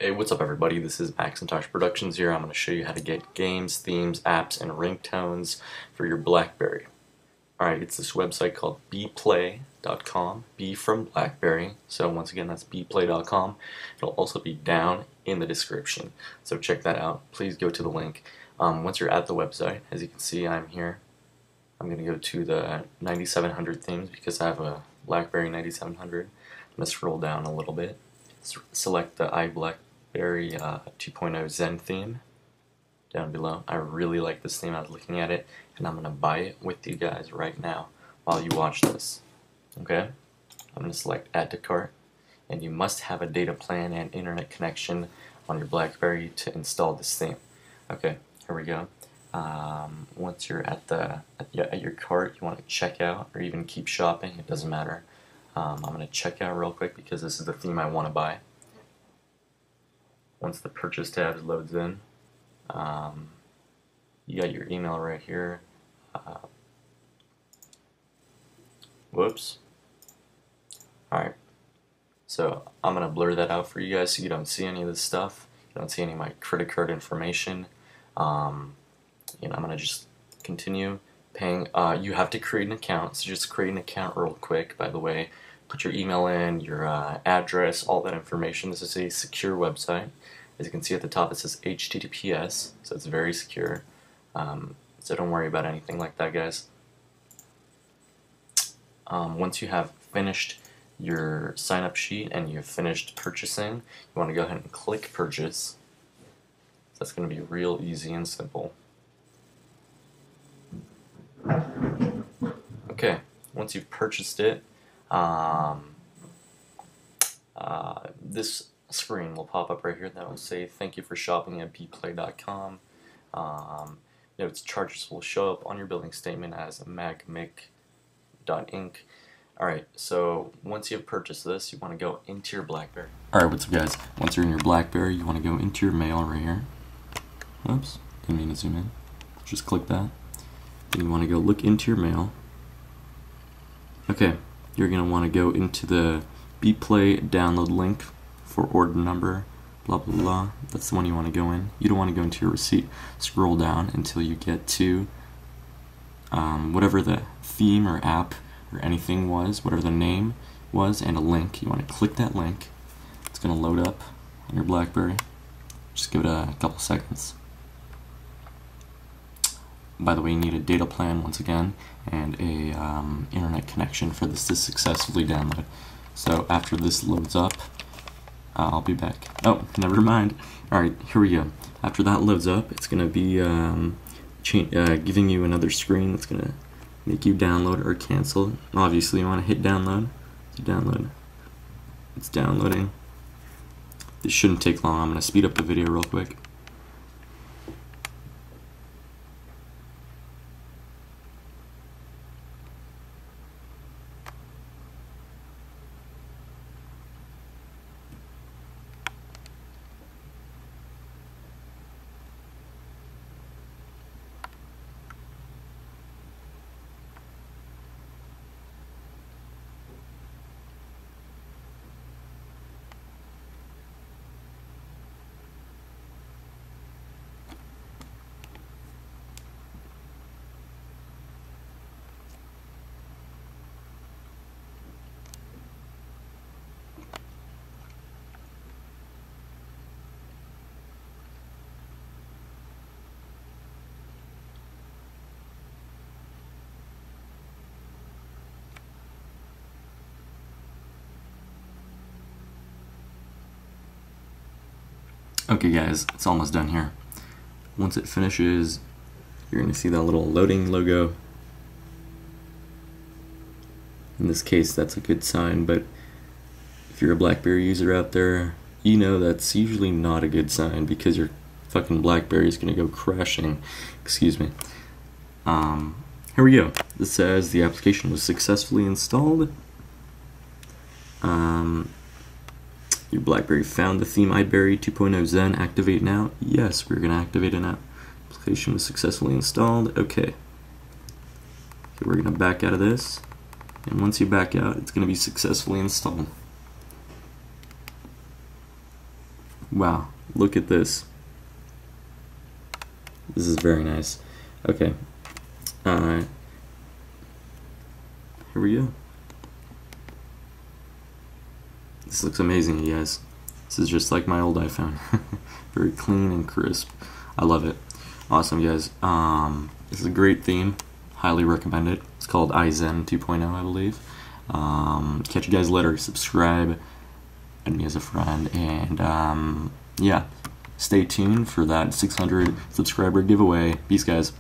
Hey, what's up everybody? This is Macintosh Productions here. I'm going to show you how to get games, themes, apps, and ringtones for your BlackBerry. Alright, it's this website called Bplay.com, B from BlackBerry. So once again, that's Bplay.com. It'll also be down in the description. So check that out. Please go to the link. Once you're at the website, as you can see, I'm here. I'm going to go to the 9700 themes because I have a BlackBerry 9700. I'm going to scroll down a little bit. Select the iBlackberry 2.0 Zen theme down below. I really like this theme. I was looking at it, and I'm going to buy it with you guys right now while you watch this. Okay? I'm going to select Add to Cart, and you must have a data plan and internet connection on your BlackBerry to install this theme. Okay, here we go. Once you're at your cart, you want to check out or even keep shopping. It doesn't matter. I'm going to check out real quick because this is the theme I want to buy. Once the purchase tab loads in, you got your email right here. Whoops. Alright, so I'm going to blur that out for you guys so you don't see any of this stuff. You don't see any of my credit card information. I'm going to just continue paying. You have to create an account, so just create an account real quick, by the way. Put your email in, your address, all that information. This is a secure website. As you can see at the top, it says HTTPS, so it's very secure. So don't worry about anything like that, guys. Once you have finished your sign-up sheet and you've finished purchasing, you want to go ahead and click Purchase. That's going to be real easy and simple. Okay, once you've purchased it, this screen will pop up right here that will say thank you for shopping at bplay.com. Notes charges will show up on your billing statement as magmic.inc. Alright, so once you have purchased this, you want to go into your BlackBerry. Alright, what's up guys? Once you're in your BlackBerry, you want to go into your mail right here. Oops, didn't mean to zoom in. Just click that. Then you want to go look into your mail. Okay, you're going to want to go into the Bplay download link for order number, blah blah blah. That's the one you want to go in. You don't want to go into your receipt. Scroll down until you get to whatever the theme or app or anything was, whatever the name was, and a link. You want to click that link. It's going to load up on your BlackBerry. Just give it a couple seconds. By the way, you need a data plan once again and a internet connection for this to successfully download. So after this loads up, I'll be back. Oh, never mind. Alright, here we go. After that loads up, it's going to be giving you another screen that's going to make you download or cancel. Obviously, you want to hit download. Download. It's downloading. This shouldn't take long. I'm going to speed up the video real quick. Okay guys, it's almost done here. Once it finishes, you're going to see that little loading logo. In this case, that's a good sign, but if you're a BlackBerry user out there, you know that's usually not a good sign because your fucking BlackBerry is going to go crashing. Excuse me. Here we go. This says the application was successfully installed. Your BlackBerry found the theme iBerry 2.0 Zen. Activate now. Yes, we're going to activate it now. Application was successfully installed. Okay. We're going to back out of this. And once you back out, it's going to be successfully installed. Wow, look at this. This is very nice. Okay. Here we go. This looks amazing, you guys. This is just like my old iPhone. Very clean and crisp. I love it. Awesome, guys. This is a great theme. Highly recommend it. It's called iZen 2.0, I believe. Catch you guys later. Subscribe. Add me as a friend. And yeah, stay tuned for that 600 subscriber giveaway. Peace, guys.